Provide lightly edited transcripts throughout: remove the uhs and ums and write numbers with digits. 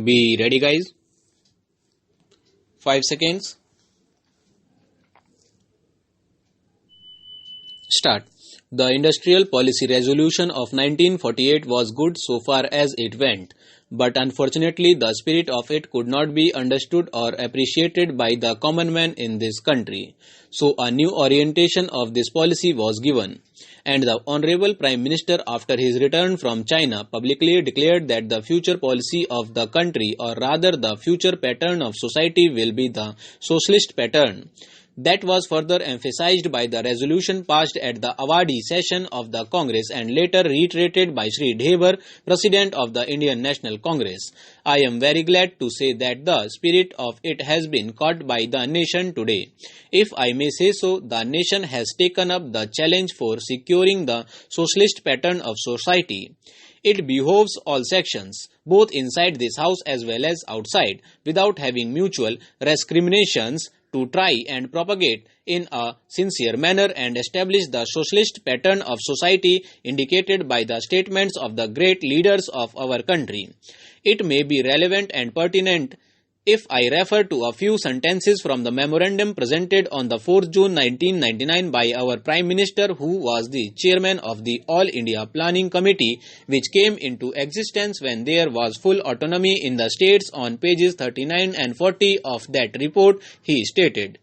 Be ready, guys. 5 seconds. Start. The Industrial Policy Resolution of 1948 was good so far as it went, but unfortunately the spirit of it could not be understood or appreciated by the common man in this country. So a new orientation of this policy was given, and the Honorable Prime Minister, after his return from China, publicly declared that the future policy of the country, or rather the future pattern of society, will be the socialist pattern. That was further emphasized by the resolution passed at the Awadi session of the Congress and later reiterated by Sri Dhebar, President of the Indian National Congress. I am very glad to say that the spirit of it has been caught by the nation today. If I may say so, the nation has taken up the challenge for securing the socialist pattern of society. It behoves all sections, both inside this house as well as outside, without having mutual recriminations, to try and propagate in a sincere manner and establish the socialist pattern of society indicated by the statements of the great leaders of our country. It may be relevant and pertinent if I refer to a few sentences from the memorandum presented on the 4th June 1999 by our Prime Minister, who was the chairman of the All India Planning Committee, which came into existence when there was full autonomy in the states. On pages 39 and 40 of that report, he stated,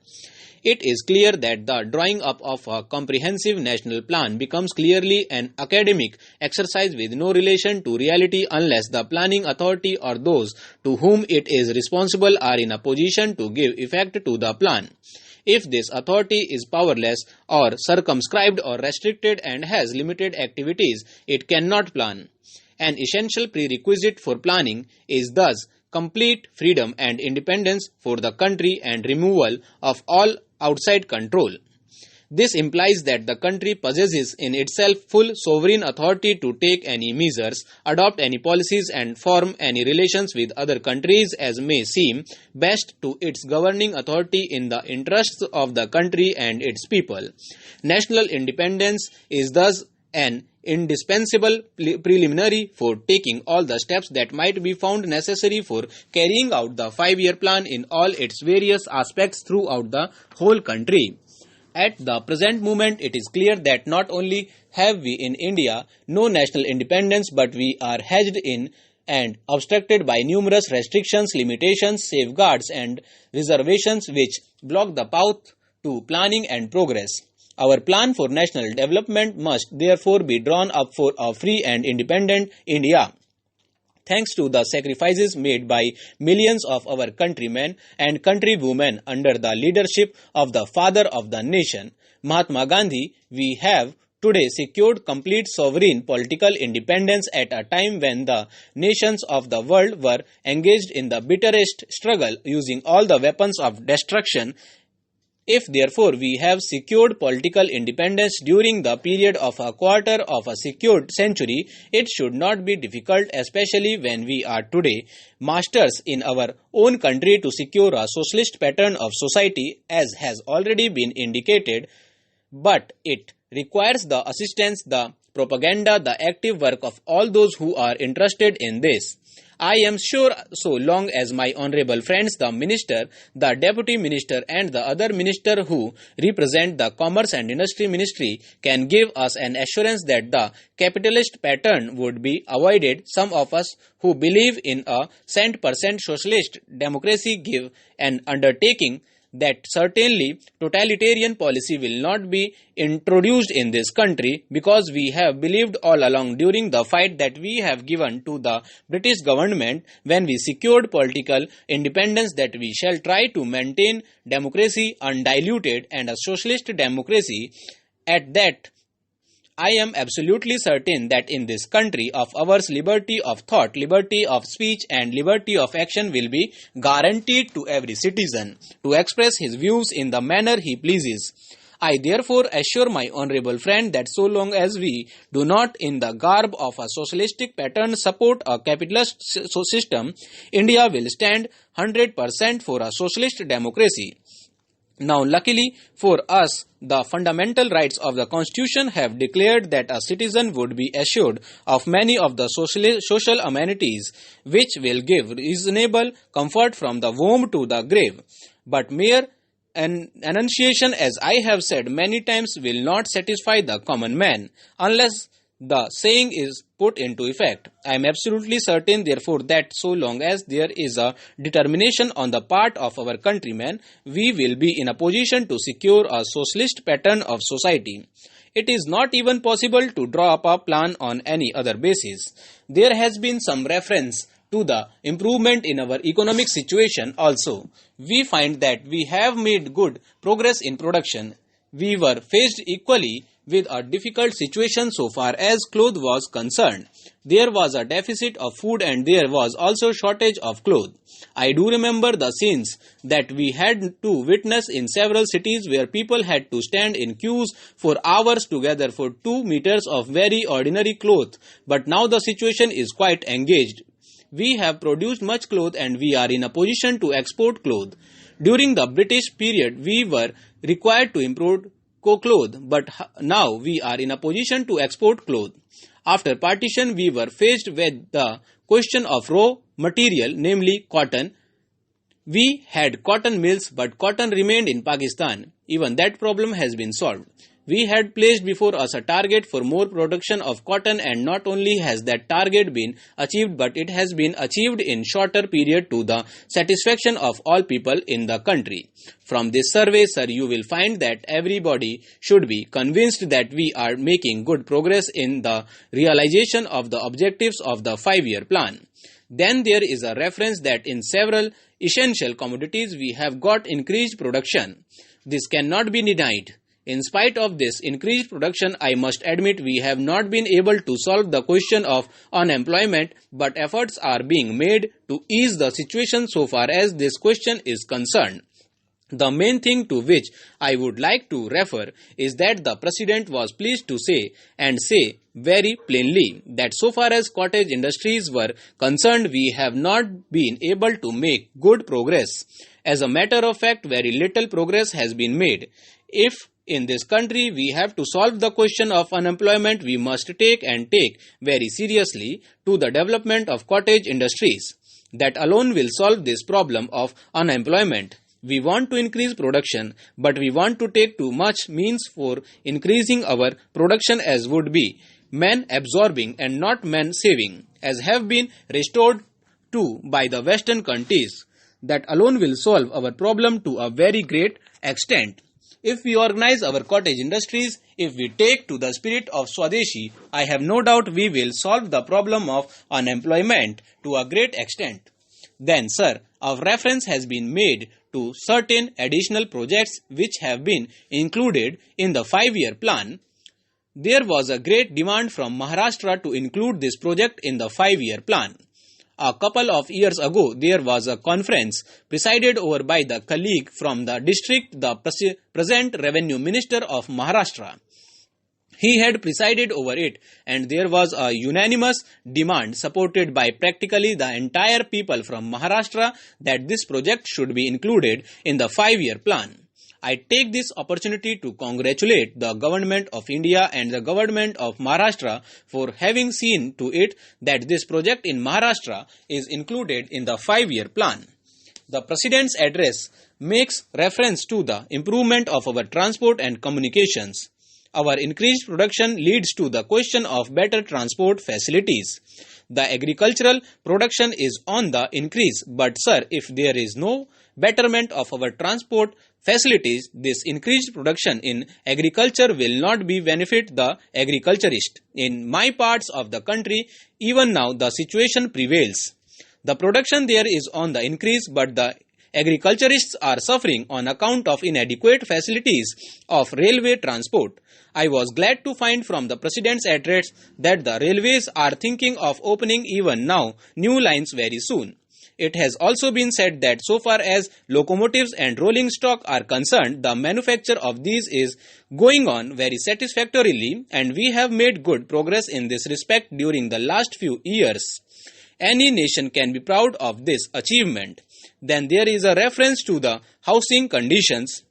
"It is clear that the drawing up of a comprehensive national plan becomes clearly an academic exercise with no relation to reality unless the planning authority or those to whom it is responsible are in a position to give effect to the plan. If this authority is powerless or circumscribed or restricted and has limited activities, it cannot plan. An essential prerequisite for planning is thus complete freedom and independence for the country and removal of all outside control. This implies that the country possesses in itself full sovereign authority to take any measures, adopt any policies and form any relations with other countries as may seem best to its governing authority in the interests of the country and its people. National independence is thus an indispensable preliminary for taking all the steps that might be found necessary for carrying out the 5-year plan in all its various aspects throughout the whole country. At the present moment, it is clear that not only have we in India no national independence, but we are hedged in and obstructed by numerous restrictions, limitations, safeguards and reservations which block the path to planning and progress. Our plan for national development must therefore be drawn up for a free and independent India. Thanks to the sacrifices made by millions of our countrymen and countrywomen under the leadership of the father of the nation, Mahatma Gandhi, we have today secured complete sovereign political independence at a time when the nations of the world were engaged in the bitterest struggle using all the weapons of destruction. If therefore we have secured political independence during the period of a quarter of a secured century, it should not be difficult, especially when we are today masters in our own country, to secure a socialist pattern of society, as has already been indicated. But it requires the assistance, the propaganda, the active work of all those who are interested in this. I am sure so long as my honorable friends, the minister, the deputy minister and the other minister who represent the commerce and industry ministry can give us an assurance that the capitalist pattern would be avoided, some of us who believe in a 100% socialist democracy give an undertaking that certainly totalitarian policy will not be introduced in this country, because we have believed all along during the fight that we have given to the British government when we secured political independence that we shall try to maintain democracy undiluted and a socialist democracy. At that, I am absolutely certain that in this country of ours, liberty of thought, liberty of speech and liberty of action will be guaranteed to every citizen to express his views in the manner he pleases. I therefore assure my honorable friend that so long as we do not in the garb of a socialistic pattern support a capitalist system, India will stand 100% for a socialist democracy. Now, luckily for us, the fundamental rights of the Constitution have declared that a citizen would be assured of many of the social amenities which will give reasonable comfort from the womb to the grave. But mere enunciation, as I have said many times, will not satisfy the common man unless the saying is put into effect. I am absolutely certain, therefore, that so long as there is a determination on the part of our countrymen, we will be in a position to secure a socialist pattern of society. It is not even possible to draw up a plan on any other basis. There has been some reference to the improvement in our economic situation also. We find that we have made good progress in production. We were faced equally with a difficult situation so far as cloth was concerned. There was a deficit of food and there was also shortage of cloth. I do remember the scenes that we had to witness in several cities where people had to stand in queues for hours together for 2 meters of very ordinary cloth. But now the situation is quite engaged. We have produced much cloth and we are in a position to export cloth. During the British period, we were required to import cloth, but now we are in a position to export cloth. After partition, we were faced with the question of raw material, namely cotton. We had cotton mills, but cotton remained in Pakistan. Even that problem has been solved. We had placed before us a target for more production of cotton, and not only has that target been achieved, but it has been achieved in shorter period to the satisfaction of all people in the country. From this survey, sir, you will find that everybody should be convinced that we are making good progress in the realization of the objectives of the 5-year plan. Then there is a reference that in several essential commodities we have got increased production. This cannot be denied. In spite of this increased production, I must admit we have not been able to solve the question of unemployment, but efforts are being made to ease the situation so far as this question is concerned. The main thing to which I would like to refer is that the President was pleased to say very plainly that so far as cottage industries were concerned, we have not been able to make good progress. As a matter of fact, very little progress has been made. If in this country we have to solve the question of unemployment, we must take very seriously to the development of cottage industries. That alone will solve this problem of unemployment. We want to increase production, but we want to take too much means for increasing our production as would be man absorbing and not man saving, as have been restored to by the Western countries. That alone will solve our problem to a very great extent. If we organize our cottage industries, if we take to the spirit of Swadeshi, I have no doubt we will solve the problem of unemployment to a great extent. Then, sir, a reference has been made to certain additional projects which have been included in the 5-year plan. There was a great demand from Maharashtra to include this project in the 5-year plan. A couple of years ago, there was a conference presided over by the colleague from the district, the present Revenue Minister of Maharashtra. He had presided over it, and there was a unanimous demand supported by practically the entire people from Maharashtra that this project should be included in the 5-year plan. I take this opportunity to congratulate the Government of India and the Government of Maharashtra for having seen to it that this project in Maharashtra is included in the 5-year plan. The President's address makes reference to the improvement of our transport and communications. Our increased production leads to the question of better transport facilities. The agricultural production is on the increase, but sir, if there is no betterment of our transport facilities, this increased production in agriculture will not be benefit the agriculturist. In my parts of the country, even now the situation prevails. The production there is on the increase, but the agriculturists are suffering on account of inadequate facilities of railway transport. I was glad to find from the President's address that the railways are thinking of opening even now new lines very soon. It has also been said that so far as locomotives and rolling stock are concerned, the manufacture of these is going on very satisfactorily, and we have made good progress in this respect during the last few years. Any nation can be proud of this achievement. Then there is a reference to the housing conditions.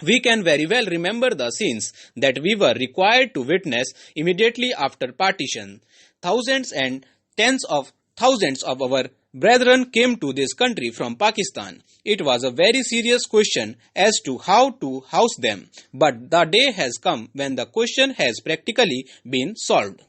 We can very well remember the scenes that we were required to witness immediately after partition. Thousands and tens of thousands of our brethren came to this country from Pakistan. It was a very serious question as to how to house them, but the day has come when the question has practically been solved.